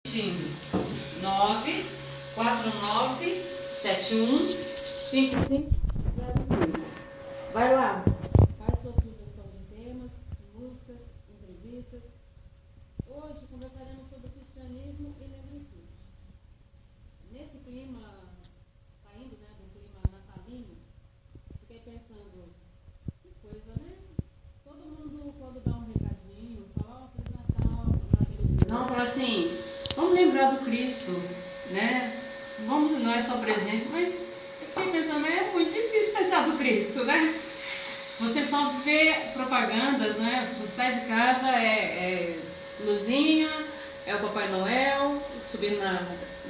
Pedindo 949715505. Vai lá, faz sua sugestão de temas, músicas, entrevistas. Hoje conversaremos sobre cristianismo e negritude. Nesse clima, saindo do clima natalino, fiquei pensando, que coisa, né? Todo mundo, quando dá um recadinho, fala, ó, Feliz Natal, na televisão, fala assim, vamos lembrar do Cristo, né? Vamos, não é só presente, mas eu fiquei pensando, é muito difícil pensar do Cristo, né? Você só vê propagandas, né? Você sai de casa, é luzinha, é o Papai Noel, subindo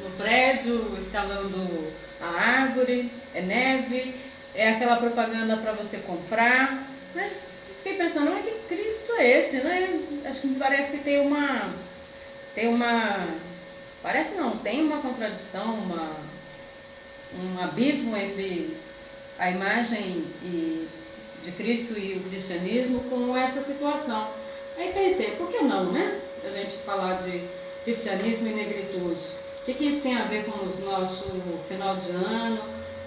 no prédio, escalando a árvore, é neve, é aquela propaganda para você comprar. Mas fiquei pensando, mas que Cristo é esse, né? Acho que me parece que tem uma parece não, tem uma contradição, um abismo entre a imagem de Cristo e o cristianismo com essa situação. Aí pensei, por que não, né? A gente falar de cristianismo e negritude. O que isso tem a ver com o nosso final de ano,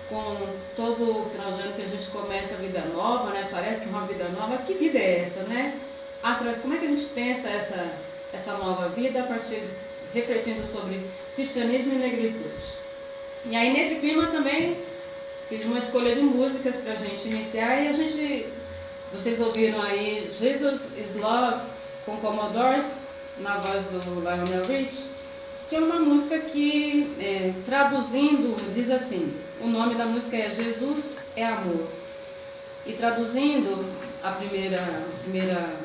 com todo o final de ano que a gente começa a vida nova, né? Parece que é uma vida nova. Que vida é essa, né? Como é que a gente pensa essa nova vida a partir refletindo sobre cristianismo e negritude? E aí nesse clima também fiz uma escolha de músicas para a gente iniciar e vocês ouviram aí Jesus is Love com Commodores na voz do Lionel Rich, que é uma música que traduzindo diz assim, o nome da música é Jesus é Amor, e traduzindo a primeira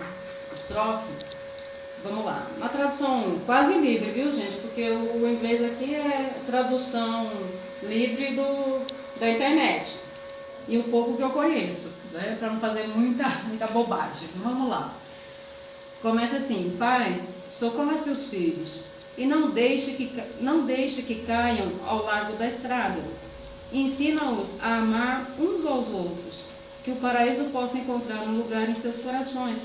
estrofe, vamos lá, uma tradução quase livre, viu gente, porque o inglês aqui é tradução livre da internet, e um pouco que eu conheço, né, para não fazer muita bobagem. Vamos lá. Começa assim, Pai, socorra seus filhos, e não deixe que caiam ao largo da estrada. Ensina-os a amar uns aos outros, que o paraíso possa encontrar um lugar em seus corações,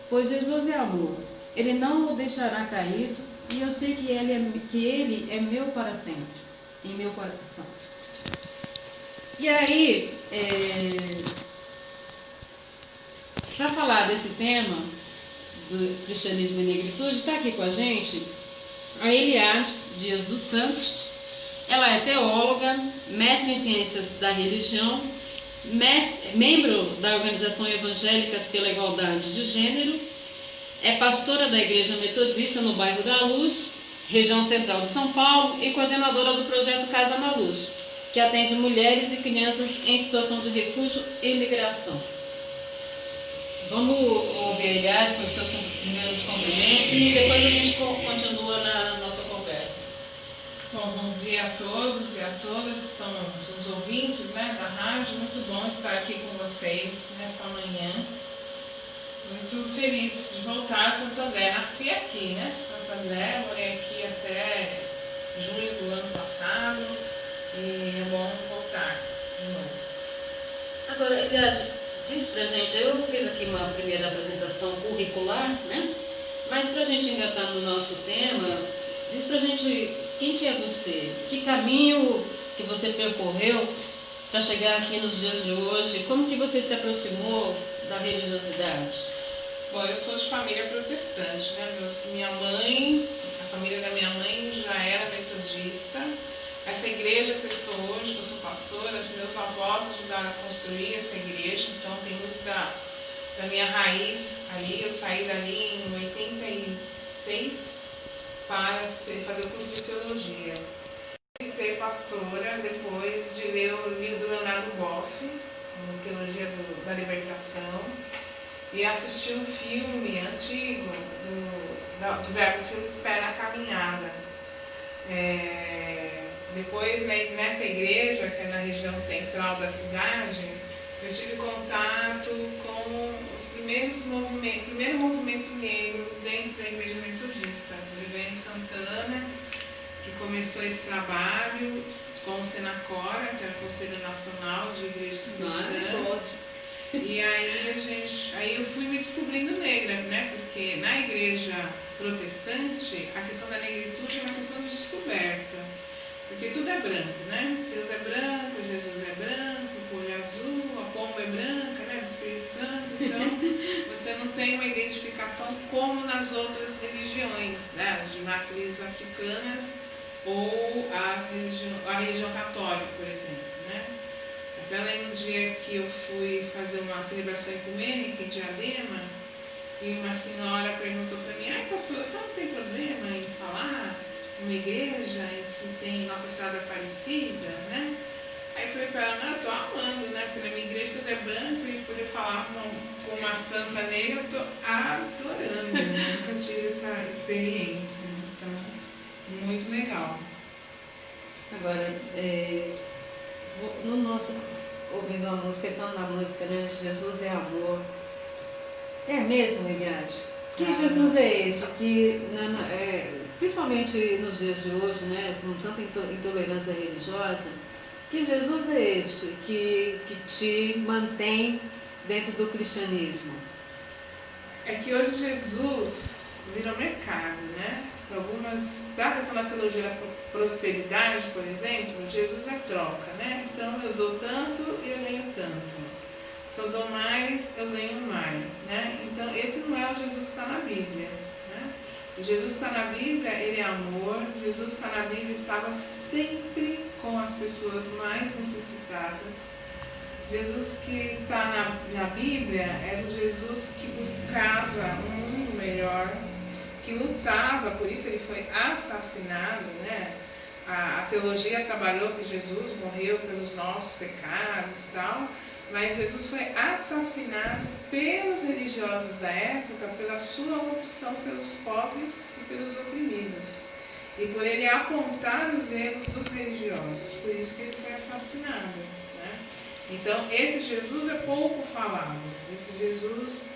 pois Jesus é amor. Ele não o deixará caído, e eu sei que ele é meu para sempre, em meu coração. E aí, para falar desse tema, do cristianismo e negritude, está aqui com a gente a Eliade Dias dos Santos. Ela é teóloga, mestre em ciências da religião, membro da Organização Evangélicas pela Igualdade de Gênero, é pastora da Igreja Metodista no bairro da Luz, região central de São Paulo, e coordenadora do projeto Casa na Luz, que atende mulheres e crianças em situação de refúgio e imigração. Vamos ouvir a Eliade com os seus primeiros cumprimentos e depois a gente continua na nossa conversa. Bom dia a todos e a todas que estão os ouvintes, né, da rádio. Muito bom estar aqui com vocês nesta manhã. Muito feliz de voltar a Santo André. Nasci aqui, né? Santo André, morei aqui até julho do ano passado e é bom voltar de novo. Agora, Eliade, diz pra gente, eu fiz aqui uma primeira apresentação curricular, né? Mas pra gente engatar no nosso tema, diz pra gente quem que é você, que caminho que você percorreu para chegar aqui nos dias de hoje, como que você se aproximou da religiosidade? Bom, eu sou de família protestante, né? Minha mãe, a família da minha mãe já era metodista. Essa igreja que eu estou hoje, que eu sou pastora, os meus avós ajudaram a construir essa igreja, então tem muito da minha raiz ali. Eu saí dali em 86 para fazer o curso de teologia. Ser pastora depois de ler o livro do Leonardo Boff, Teologia da Libertação, e assistir um filme antigo do Verbo Filme Espera a Caminhada. Depois, nessa igreja, que é na região central da cidade, eu tive contato com os primeiro movimento negro dentro da igreja metodista, o Reverendo Santana, que começou esse trabalho com o Senacora, que era o Conselho Nacional de Igrejas Cristãs. E aí eu fui me descobrindo negra, né? Porque na igreja protestante, a questão da negritude é uma questão de descoberta. Porque tudo é branco, né? Deus é branco, Jesus é branco, o olho azul, a pomba é branca, né? Do Espírito Santo. Então, você não tem uma identificação como nas outras religiões, né? As de matrizes africanas ou a religião católica, por exemplo, né? Até lembro um dia que eu fui fazer uma celebração ecumênica em Diadema e uma senhora perguntou para mim: ai, pastor, você não tem problema em falar uma igreja em que tem Nossa Senhora Aparecida, né? Aí eu falei para ela: não, eu estou amando, né? Porque na minha igreja tudo é branco e poder falar com uma santa negra, eu estou adorando. Eu nunca tive essa experiência, então, muito legal. Agora, no nosso, ouvindo a música, pensando na música, né? Jesus é amor. É mesmo, Eliade? Que Jesus é esse? Que, principalmente nos dias de hoje, né? Com tanta intolerância religiosa, que Jesus é este que te mantém dentro do cristianismo? É que hoje Jesus virou mercado, né? Para a questão da teologia da prosperidade, por exemplo, Jesus é troca, né? Então eu dou tanto e eu ganho tanto. Se eu dou mais, eu ganho mais, né? Então esse não é o Jesus que está na Bíblia, né? Jesus está na Bíblia, ele é amor. Jesus está na Bíblia, estava sempre com as pessoas mais necessitadas. Jesus que está na Bíblia era o Jesus que buscava um mundo melhor, que lutava, por isso ele foi assassinado, né? A teologia trabalhou que Jesus morreu pelos nossos pecados e tal, mas Jesus foi assassinado pelos religiosos da época pela sua opção pelos pobres e pelos oprimidos. E por ele apontar os erros dos religiosos, por isso que ele foi assassinado, né? Então, esse Jesus é pouco falado. Esse Jesus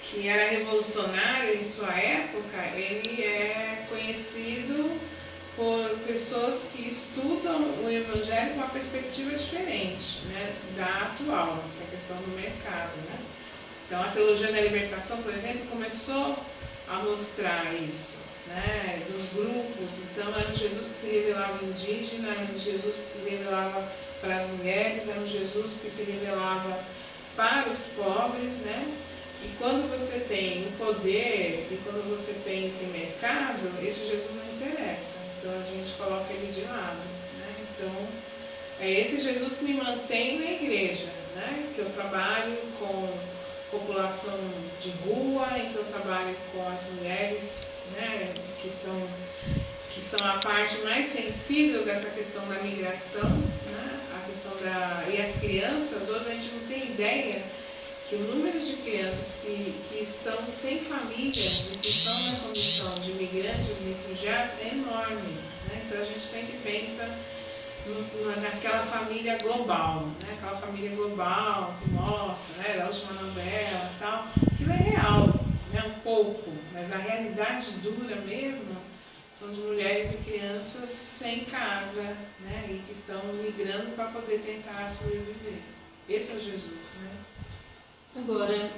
que era revolucionário em sua época, ele é conhecido por pessoas que estudam o Evangelho com uma perspectiva diferente, né, da atual, que é a questão do mercado, né? Então, a teologia da libertação, por exemplo, começou a mostrar isso, né, dos grupos. Então, era um Jesus que se revelava indígena, era um Jesus que se revelava para as mulheres, era um Jesus que se revelava para os pobres, né? E quando você tem o poder e quando você pensa em mercado, esse Jesus não interessa. Então a gente coloca ele de lado, né? Então é esse Jesus que me mantém na igreja, né? Que eu trabalho com população de rua, em que eu trabalho com as mulheres, né? Que são a parte mais sensível dessa questão da migração, né? A questão e as crianças. Hoje a gente não tem ideia que o número de crianças que estão sem família e que estão na condição de migrantes e refugiados é enorme, né? Então a gente sempre pensa naquela família global, né? Aquela família global que mostra, né? Da última novela e tal. Aquilo é real, né? Um pouco, mas a realidade dura mesmo são de mulheres e crianças sem casa, né? E que estão migrando para poder tentar sobreviver. Esse é o Jesus, né? Agora,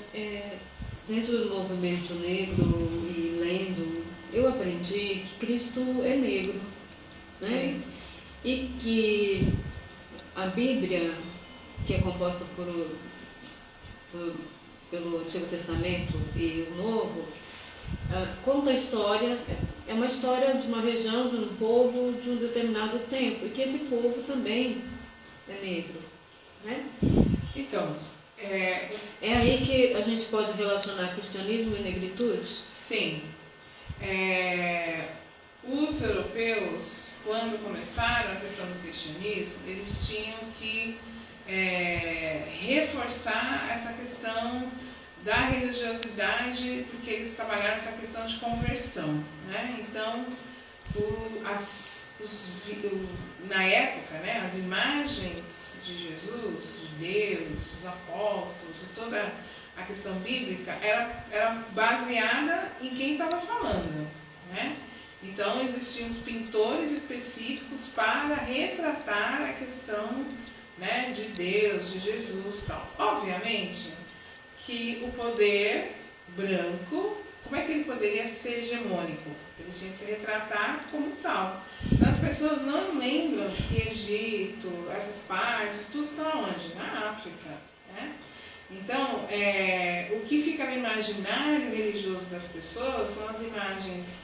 dentro do movimento negro e lendo, eu aprendi que Cristo é negro, né? Sim. E que a Bíblia, que é composta pelo Antigo Testamento e o Novo, conta a história, é uma história de uma região, de um povo, de um determinado tempo, e que esse povo também é negro, né? Então, é aí que a gente pode relacionar cristianismo e negritude? Sim. Os europeus, quando começaram a questão do cristianismo, eles tinham que reforçar essa questão da religiosidade, porque eles trabalharam essa questão de conversão, né? Então, na época, né, as imagens de Jesus, de Deus, os apóstolos e toda a questão bíblica era baseada em quem estava falando, né? Então existiam os pintores específicos para retratar a questão né, de Deus, de Jesus e tal. Obviamente que o poder branco, como é que ele poderia ser hegemônico? Ele tinha que se retratar como tal. Então as pessoas não lembram que Egito, essas partes, tudo está onde? Na África, né? Então, o que fica no imaginário religioso das pessoas são as imagens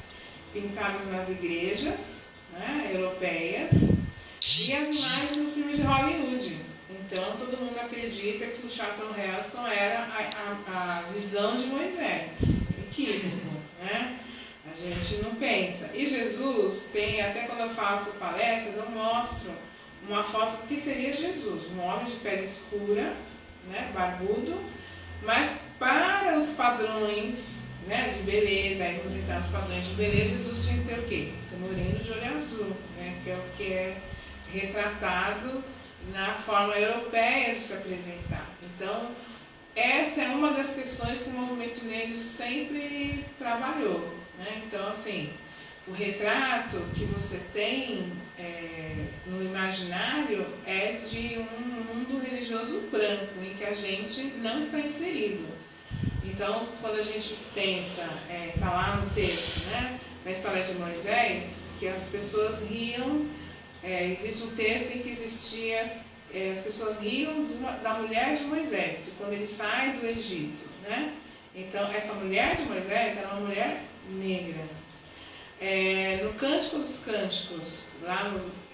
pintadas nas igrejas, né, europeias, e as imagens do filme de Hollywood. Então, todo mundo acredita que o Charlton Heston era a visão de Moisés. Equívoco, né? A gente não pensa. E Jesus tem, até quando eu faço palestras, eu mostro uma foto do que seria Jesus. Um homem de pele escura, né, barbudo, mas para os padrões, né, de beleza, aí vamos entrar nos padrões de beleza, Jesus tinha que ter o quê? Ser moreno de olho azul, né, que é o que é retratado na forma europeia de se apresentar. Então, essa é uma das questões que o movimento negro sempre trabalhou, né? Então, assim, o retrato que você tem no imaginário é de um mundo religioso branco, em que a gente não está inserido. Então, quando a gente pensa, está lá no texto, né, na história de Moisés, que as pessoas riam, existe um texto em que existia, as pessoas riam da mulher de Moisés, quando ele sai do Egito, né? Então, essa mulher de Moisés era uma mulher negra. No Cântico dos Cânticos,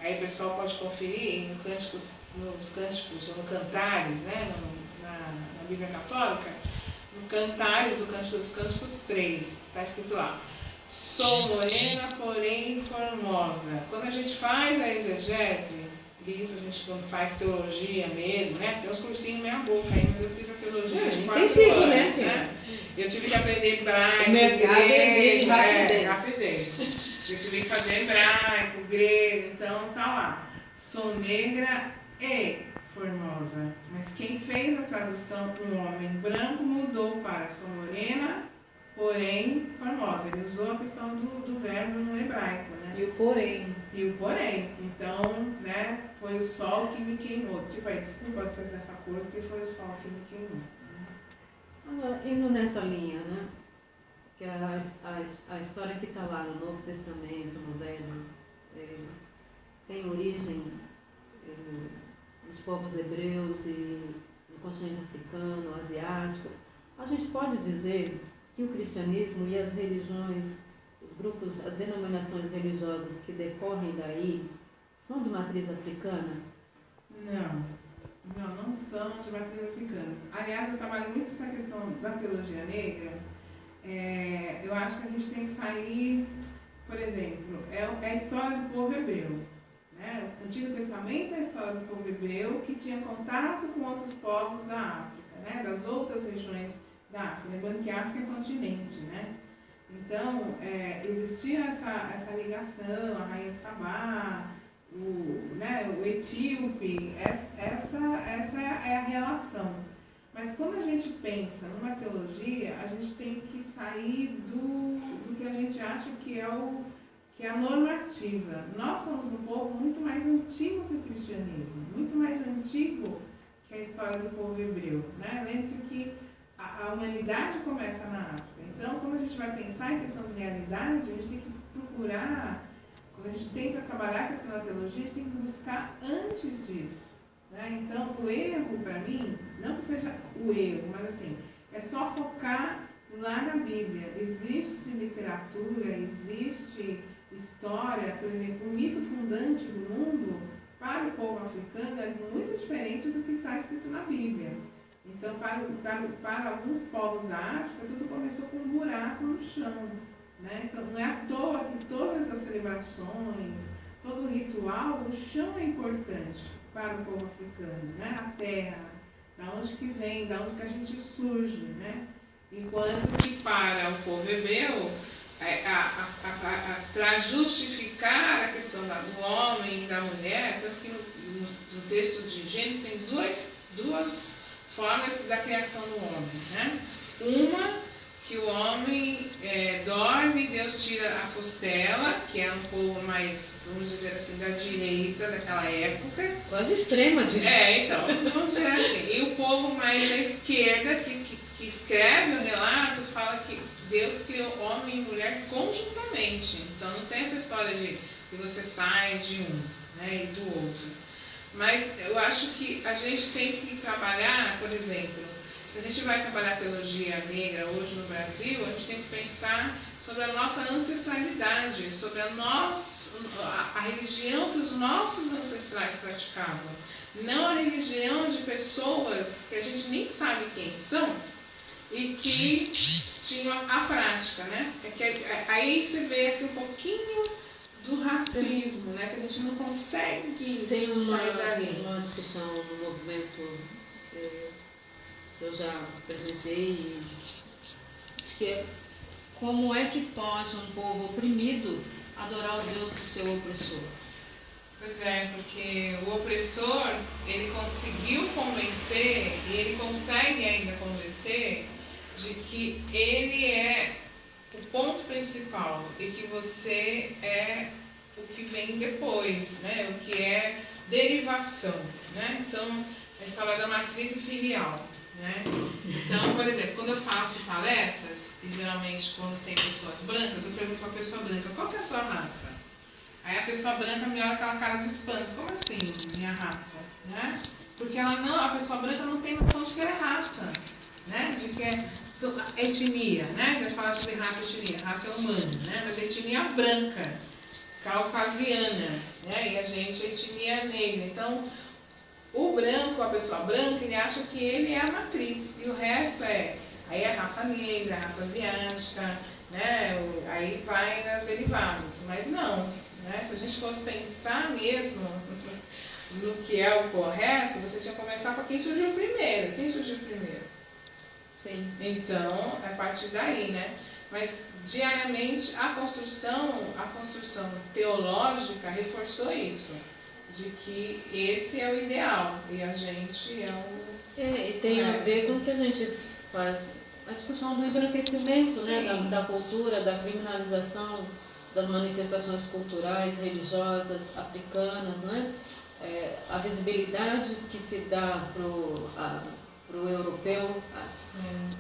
aí o pessoal pode conferir nos Cânticos, ou no Cantares, né, na Bíblia Católica, no Cantares, o Cântico dos Cânticos 3, está escrito lá: sou morena, porém formosa. Quando a gente faz a exegese, isso a gente quando faz teologia mesmo, né? Tem uns cursinhos meia boca aí, mas eu fiz a teologia de 4 anos, né? Eu tive que aprender hebraico, grego, rapidez. Eu tive que fazer hebraico, grego, então tá lá. Sou negra e formosa. Mas quem fez a tradução, um homem branco, mudou para sou morena, porém formosa. Ele usou a questão do verbo no hebraico, né? E o porém. Então, né, foi o sol que me queimou. Tipo, desculpa vocês nessa cor, porque foi o sol que me queimou. Agora, indo nessa linha, né? Que a história que está lá no Novo Testamento, no Velho, tem origem dos povos hebreus e no continente africano, asiático. A gente pode dizer que o cristianismo e as religiões, os grupos, as denominações religiosas que decorrem daí, são de matriz africana? Não são de matriz africana. Aliás, eu trabalho muito essa questão da teologia negra. Eu acho que a gente tem que sair, por exemplo, é a história do povo hebreu. Né? O Antigo Testamento é a história do povo hebreu que tinha contato com outros povos da África, né? Das outras regiões da África, lembrando que a África é continente, né? Então, existia essa ligação, a rainha de Sabá, o etíope, essa é a relação. Mas quando a gente pensa numa teologia, a gente tem que sair do que a gente acha que é a normativa. Nós somos um povo muito mais antigo que o cristianismo, muito mais antigo que a história do povo hebreu, né? Lembre-se que a humanidade começa na África. Então, quando a gente vai pensar em questão de realidade, a gente tem que procurar, quando a gente tenta trabalhar essa questão da teologia, a gente tem que buscar antes disso. Né? Então, o erro, para mim, não que seja o erro, mas assim, é só focar lá na Bíblia. Existe literatura, existe história, por exemplo, o mito fundante do mundo para o povo africano é muito diferente do que está escrito na Bíblia. Então, para alguns povos da África, tudo começou com um buraco no chão. Né? Então, não é à toa que todas as celebrações, todo o ritual, o chão é importante para o povo africano, né? A terra, da onde que vem, da onde que a gente surge. Né? Enquanto que para o povo hebreu, para justificar a questão do homem e da mulher, tanto que no texto de Gênesis tem duas formas da criação do homem. Né? Uma que o homem dorme, Deus tira a costela, que é um povo mais, vamos dizer assim, da direita daquela época. Quase extrema direita. Então, vamos dizer assim. E o povo mais da esquerda, que escreve o relato, fala que Deus criou homem e mulher conjuntamente. Então não tem essa história de que você sai de um, né, e do outro. Mas eu acho que a gente tem que trabalhar, por exemplo, se a gente vai trabalhar teologia negra hoje no Brasil, a gente tem que pensar sobre a nossa ancestralidade, sobre a religião que os nossos ancestrais praticavam. Não a religião de pessoas que a gente nem sabe quem são e que tinham a prática, né? Aí você vê assim, um pouquinho do racismo, né? Que a gente não consegue sair dali. Tem uma discussão no movimento que eu já presenciei, que é como é que pode um povo oprimido adorar o Deus do seu opressor? Pois é, porque o opressor, ele conseguiu convencer, e ele consegue ainda convencer, de que ele é o ponto principal e que você é o que vem depois, né? O que é derivação, né? Então, a gente fala da matriz filial, né? Então, por exemplo, quando eu faço palestras, e geralmente quando tem pessoas brancas, eu pergunto para a pessoa branca, qual que é a sua raça? Aí a pessoa branca me olha com aquela cara de espanto, como assim, minha raça? Né? Porque a pessoa branca não tem noção de que é raça, né? De que é etnia, né? Já falar sobre raça e etnia, raça é humana, né? Mas etnia branca, caucasiana, né? E a gente é etnia negra. Então, o branco, a pessoa branca, ele acha que ele é a matriz, e o resto aí é a raça negra, a raça asiática, né? Aí vai nas derivadas, mas não, né? Se a gente fosse pensar mesmo no que é o correto, você tinha que começar com quem surgiu primeiro. Quem surgiu primeiro? Sim. Então, é a partir daí, né? Mas, diariamente, a construção teológica reforçou isso, de que esse é o ideal, e a gente é o... E tem a ver com o que a gente faz, a discussão do embranquecimento, né? Da cultura, da criminalização das manifestações culturais, religiosas, africanas, né? A visibilidade que se dá para o europeu,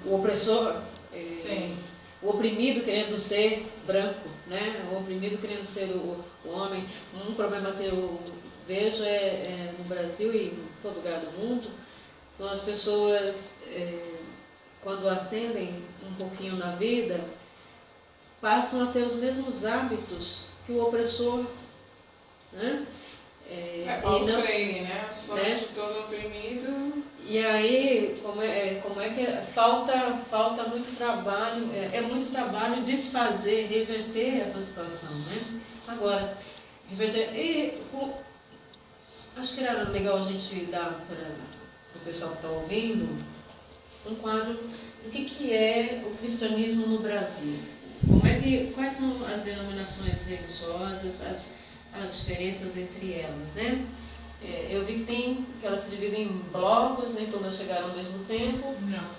o opressor, o oprimido querendo ser branco, né? O oprimido querendo ser o homem. Um problema que eu vejo no Brasil e em todo lugar do mundo, são as pessoas, quando ascendem um pouquinho na vida, passam a ter os mesmos hábitos que o opressor, né? Paulo Freire, né? O sonho de todo oprimido. E aí, como é que falta muito trabalho, é muito trabalho desfazer, reverter essa situação, né? Agora, acho que era legal a gente dar para o pessoal que está ouvindo um quadro do que é o cristianismo no Brasil. Quais são as denominações religiosas, as diferenças entre elas, né? Eu vi que elas se dividem em blocos, nem todas chegaram ao mesmo tempo. Não.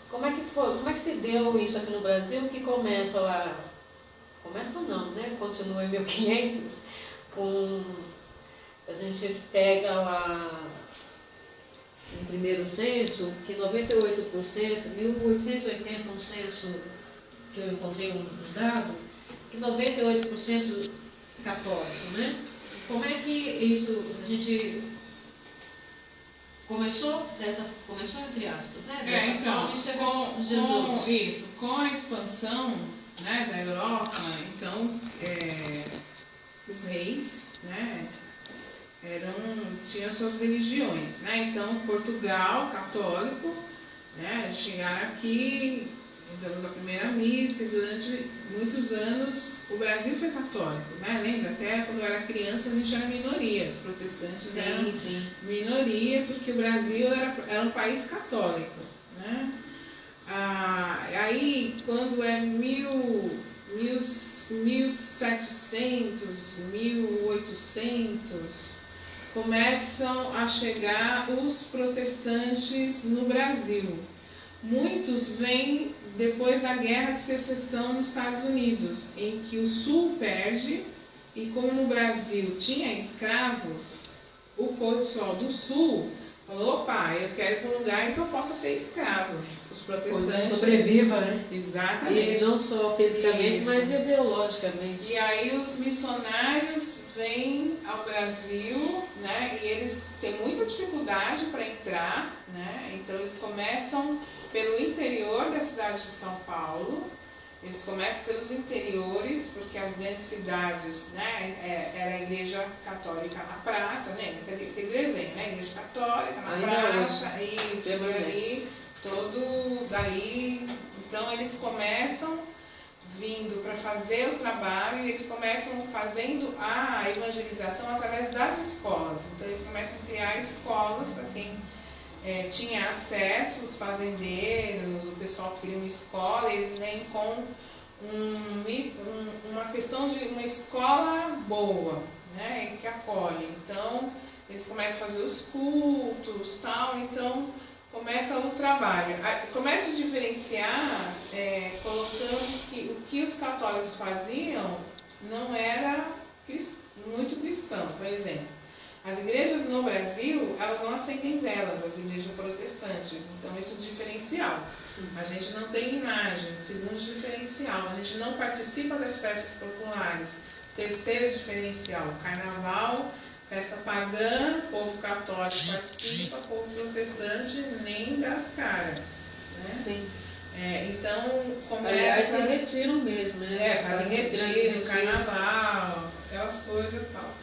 Como é que foi? Como é que se deu isso aqui no Brasil, que começa lá? Começa não, né? Continua em 1500, a gente pega lá no primeiro censo, que 98%, 1880, um censo que eu encontrei um dado, que 98% católico, né? Como é que isso, a gente começou entre aspas, né? Então, com a expansão, né, da Europa, então, os reis, né, tinham suas religiões, né? Então, Portugal, católico, né, chegaram aqui, fizemos a primeira missa, e durante muitos anos o Brasil foi católico, né? Lembra? Até quando eu era criança a gente era minoria, os protestantes eram minoria, porque o Brasil era um país católico, né? Aí, quando é 1700, 1800, começam a chegar os protestantes no Brasil. muitos vêm depois da Guerra de Secessão nos Estados Unidos, em que o Sul perde, e como no Brasil tinha escravos, o pessoal do Sul falou: opa, eu quero ir para um lugar em que eu possa ter escravos. Os protestantes... Onde sobreviva, né? Exatamente. E não só fisicamente, Isso. mas ideologicamente. E aí os missionários vêm ao Brasil, né? E eles têm muita dificuldade para entrar, né? Então eles começam pelo interior da cidade de São Paulo. Eles começam pelos interiores, porque as grandes cidades, né, era a igreja católica na praça, né, aquele desenho, né, igreja católica na praça, isso, e ali, todo dali. Então eles começam vindo para fazer o trabalho, e eles começam fazendo a evangelização através das escolas. Então eles começam a criar escolas para quem tinha acesso, os fazendeiros, o pessoal que queria uma escola. Eles vêm com uma questão de uma escola boa, né, que acolhe. Então eles começam a fazer os cultos, tal. Então começa o trabalho. Começa a diferenciar, colocando que o que os católicos faziam não era muito cristão. Por exemplo, as igrejas no Brasil, elas não acendem velas, as igrejas protestantes. Então, isso é diferencial. A gente não tem imagem. Segundo diferencial, a gente não participa das festas populares. Terceiro diferencial, carnaval, festa pagã, povo católico participa, povo protestante nem das caras, né? Sim. Então, começa... Aliás, se retiram mesmo, né? Fazem retiro, carnaval, aquelas coisas e tal.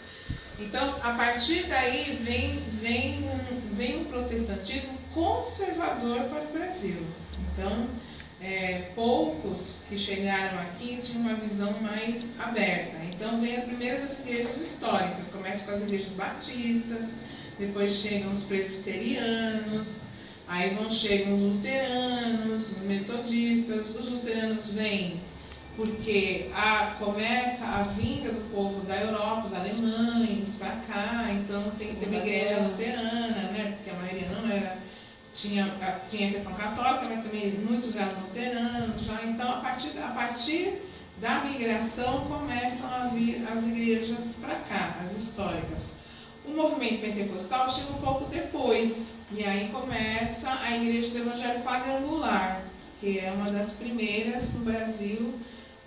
Então, a partir daí vem um protestantismo conservador para o Brasil. Então, poucos que chegaram aqui tinham uma visão mais aberta. Então, vem as primeiras igrejas históricas. Começa com as igrejas batistas, depois chegam os presbiterianos, aí chegam os luteranos, os metodistas. Os luteranos vêm porque começa a vinda do povo da Europa, os alemães, para cá. Então tem que ter uma igreja luterana, né? Porque a maioria não era... Tinha a questão católica, mas também muitos eram luteranos já. Então, a partir da migração, começam a vir as igrejas para cá, as históricas. O movimento pentecostal chega um pouco depois, e aí começa a Igreja do Evangelho Quadrangular, que é uma das primeiras no Brasil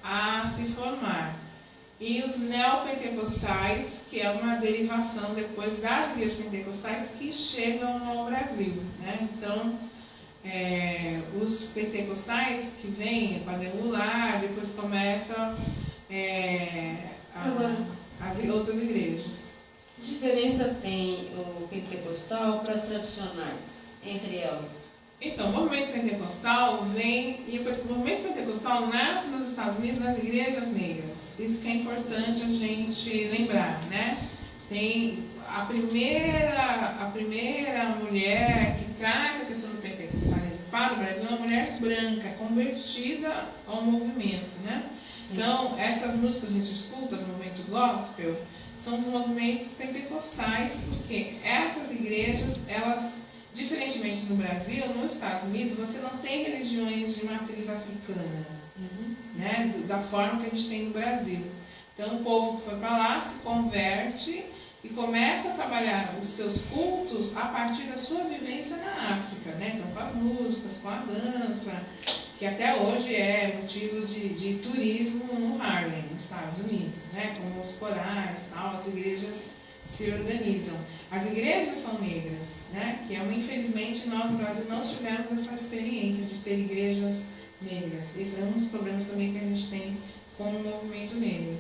a se formar. E os neopentecostais, que é uma derivação depois das igrejas pentecostais que chegam ao Brasil, né? Então, os pentecostais que vêm, quadrangular, depois começam as outras igrejas. Que diferença tem o pentecostal para as tradicionais, entre elas? Então, o movimento pentecostal vem, e o movimento pentecostal nasce nos Estados Unidos nas igrejas negras. Isso que é importante a gente lembrar, né? Tem a primeira mulher que traz a questão do pentecostalismo para o Brasil, é uma mulher branca, convertida ao movimento, né? Sim. Então, essas músicas que a gente escuta no movimento gospel são os movimentos pentecostais, porque essas igrejas, elas... Diferentemente no Brasil, nos Estados Unidos, você não tem religiões de matriz africana, né? Da forma que a gente tem no Brasil. Então, o povo que foi para lá se converte e começa a trabalhar os seus cultos a partir da sua vivência na África, né? Então, com as músicas, com a dança, que até hoje é motivo de turismo no Harlem, nos Estados Unidos, né? Como os corais, tal, as igrejas se organizam. As igrejas são negras, né? Que infelizmente nós no Brasil não tivemos essa experiência de ter igrejas negras. Esse é um dos problemas também que a gente tem com o movimento negro.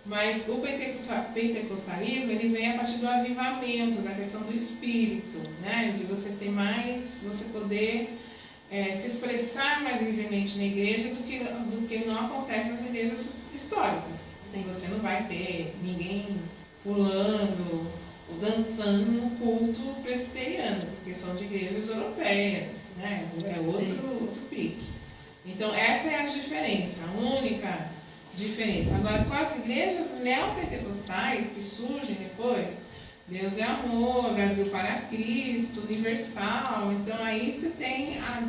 Mas o pentecostalismo, ele vem a partir do avivamento, da questão do espírito, né? De você ter mais, você poder se expressar mais livremente na igreja do que não acontece nas igrejas históricas. Sim. Você não vai ter ninguém pulando ou dançando no culto presbiteriano, porque são de igrejas europeias, né? É outro pique. Então, essa é a diferença, a única diferença. Agora, com as igrejas neopentecostais que surgem depois, Deus é amor, Brasil para Cristo, universal. Então aí você tem a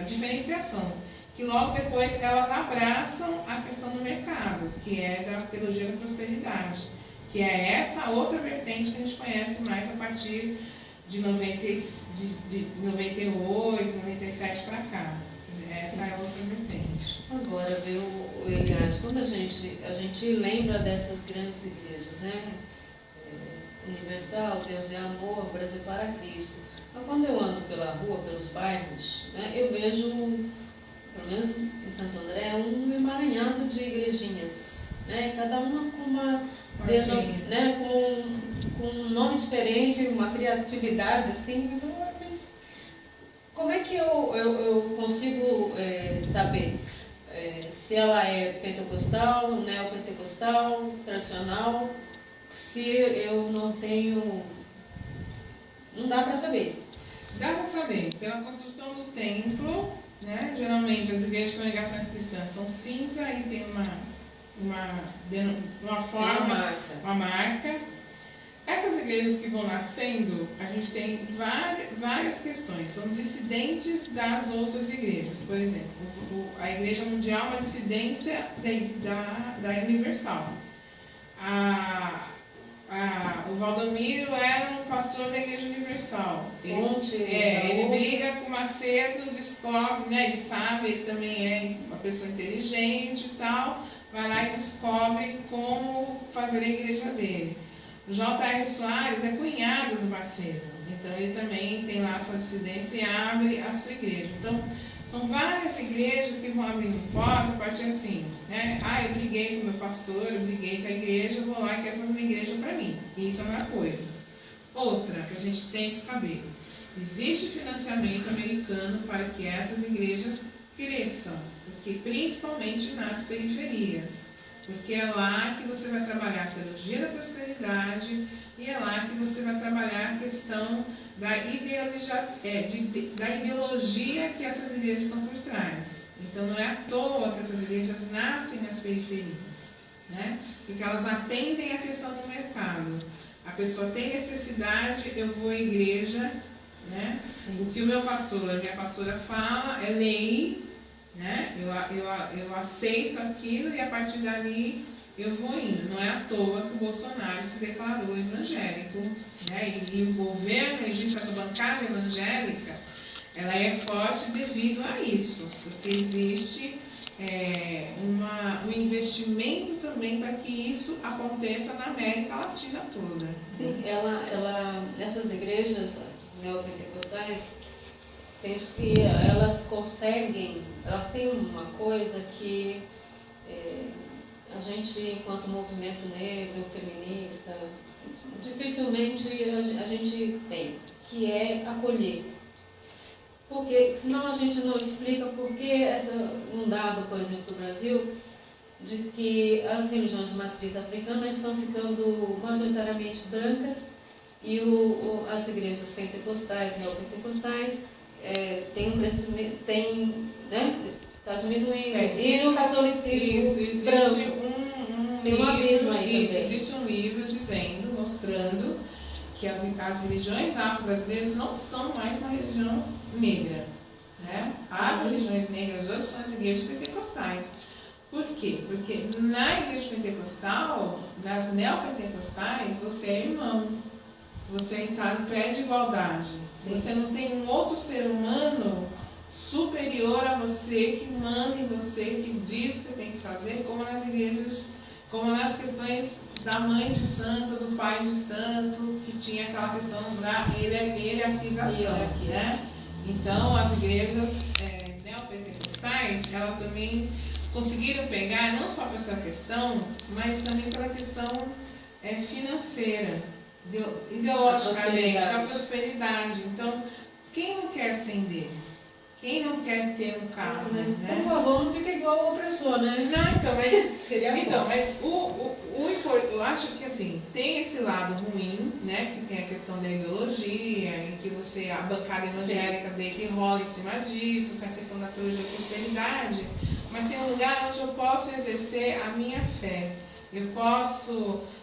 diferenciação, que logo depois elas abraçam a questão do mercado, que é da teologia da prosperidade, que é essa outra vertente que a gente conhece mais a partir de 98, 97 para cá. Essa é a outra vertente. Agora, viu, Eliade, quando a gente lembra dessas grandes igrejas, né? Universal, Deus é amor, Brasil para Cristo. Mas quando eu ando pela rua, pelos bairros, né, eu vejo, pelo menos em Santo André, um emaranhado de igrejinhas, né? Cada uma com uma né, com um nome diferente, uma criatividade assim. Mas como é que eu consigo saber se ela é pentecostal, neopentecostal, tradicional, se eu não tenho... Não dá para saber. Dá para saber. Pela construção do templo, né? Geralmente as igrejas de congregações cristãs são cinza e tem uma forma, uma marca. Essas igrejas que vão nascendo, a gente tem várias questões. São dissidentes das outras igrejas. Por exemplo, a Igreja Mundial é uma dissidência da Universal. O Valdomiro era um pastor da Igreja Universal. Ele briga com Macedo, descobre, né, ele sabe, ele também é uma pessoa inteligente e tal, vai lá e descobre como fazer a igreja dele. O J.R. Soares é cunhado do Macedo, então ele também tem lá a sua dissidência e abre a sua igreja. Então, são várias igrejas que vão abrindo porta a partir assim, né? Eu briguei com o meu pastor, eu briguei com a igreja, eu vou lá e quero fazer uma igreja para mim. Isso é uma coisa. Outra que a gente tem que saber: existe financiamento americano para que essas igrejas cresçam, porque principalmente nas periferias, porque é lá que você vai trabalhar a teologia da prosperidade e é lá que você vai trabalhar a questão da ideologia que essas igrejas estão por trás. Então não é à toa que essas igrejas nascem nas periferias, né? Porque elas atendem a questão do mercado. A pessoa tem necessidade, eu vou à igreja, né? O que o meu pastor, a minha pastora fala é lei, né? Eu aceito aquilo e a partir dali eu vou indo. Não é à toa que o Bolsonaro se declarou evangélico, né? E o governo, existe essa bancada evangélica, ela é forte devido a isso, porque existe um investimento também para que isso aconteça na América Latina toda. Sim, essas igrejas neopentecostais, penso que elas têm uma coisa que a gente, enquanto movimento negro, feminista, dificilmente a gente tem, que é acolher. Porque senão a gente não explica por que um dado, por exemplo, do Brasil, de que as religiões de matriz africana estão ficando majoritariamente brancas e as igrejas pentecostais, neopentecostais, tem um crescimento, está diminuindo. E no catolicismo existe branco, tem um abismo aí também. Existe um livro mostrando que as religiões afro-brasileiras não são mais uma religião negra, né? As religiões negras hoje são as igrejas pentecostais. Por quê? Porque na igreja pentecostal, nas neopentecostais, você é irmão, você está em pé de igualdade. Sim. Você não tem um outro ser humano superior a você, que manda em você, que diz que você tem que fazer, como nas igrejas, como nas questões da mãe de santo, do pai de santo, que tinha aquela questão da hierarquização, né? Então, as igrejas neopentecostais, elas também conseguiram pegar, não só por essa questão, mas também pela questão financeira, ideologicamente, da prosperidade. Então, quem não quer ascender? Quem não quer ter um carro? Mas, né? Por favor, não fica igual ao opressor, né? Não, então, mas, seria eu acho que assim, tem esse lado ruim, né? Que tem a questão da ideologia, em que a bancada evangélica deita e rola em cima disso, essa questão da teologia da prosperidade, mas tem um lugar onde eu posso exercer a minha fé.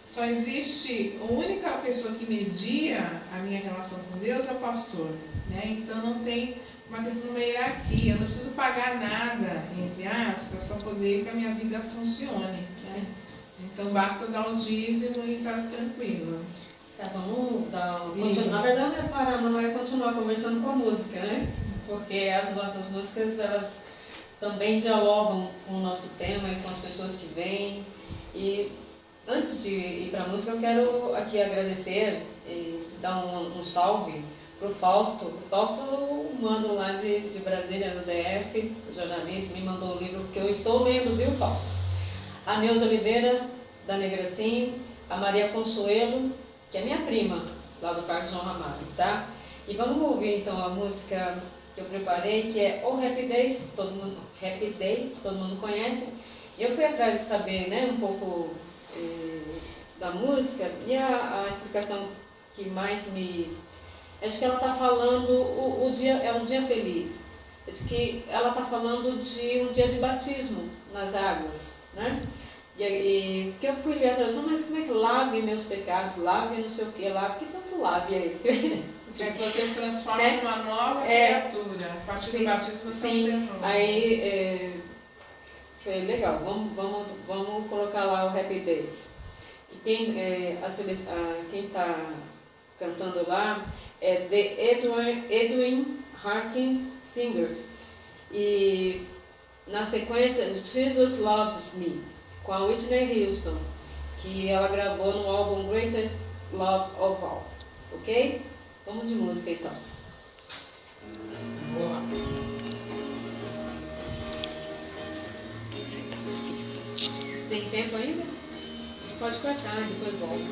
Só existe, a única pessoa que media a minha relação com Deus é o pastor, né? Então não tem uma questão de uma hierarquia, eu não preciso pagar nada, entre aspas, para poder que a minha vida funcione, né? Então basta dar o dízimo e estar tranquilo. Tá, vamos continuar. Na verdade, não é parar, não é continuar conversando com a música, né? Porque as nossas músicas, elas também dialogam com o nosso tema e com as pessoas que vêm. E antes de ir para a música, eu quero aqui agradecer e dar um salve para o Fausto. O Fausto, manda lá de Brasília, do DF, jornalista, me mandou o livro, porque eu estou lendo, viu, Fausto? A Neuza Oliveira, da Negracim, a Maria Consuelo, que é minha prima, lá do Parque João Ramalho, tá? E vamos ouvir então a música que eu preparei, que é O Happy Days, Happy Day, todo mundo conhece. E eu fui atrás de saber, né, um pouco da música, e a explicação que mais me... Acho que ela está falando, o dia é um dia feliz, de que ela está falando de um dia de batismo nas águas, né? E que eu fui ler a tradução, mas como é que lave meus pecados, lave não sei o que, lave, que tanto lave é esse? É que você se transforma em uma nova criatura, a partir do batismo você é um ser novo. Aí foi legal, vamos colocar lá o Happy Days. Quem está cantando lá é The Edwin Harkins Singers. E na sequência, Jesus Loves Me, com a Whitney Houston, que ela gravou no álbum Greatest Love of All. Ok? Vamos de música então. Boa. Tem tempo ainda? Pode cortar, depois volta.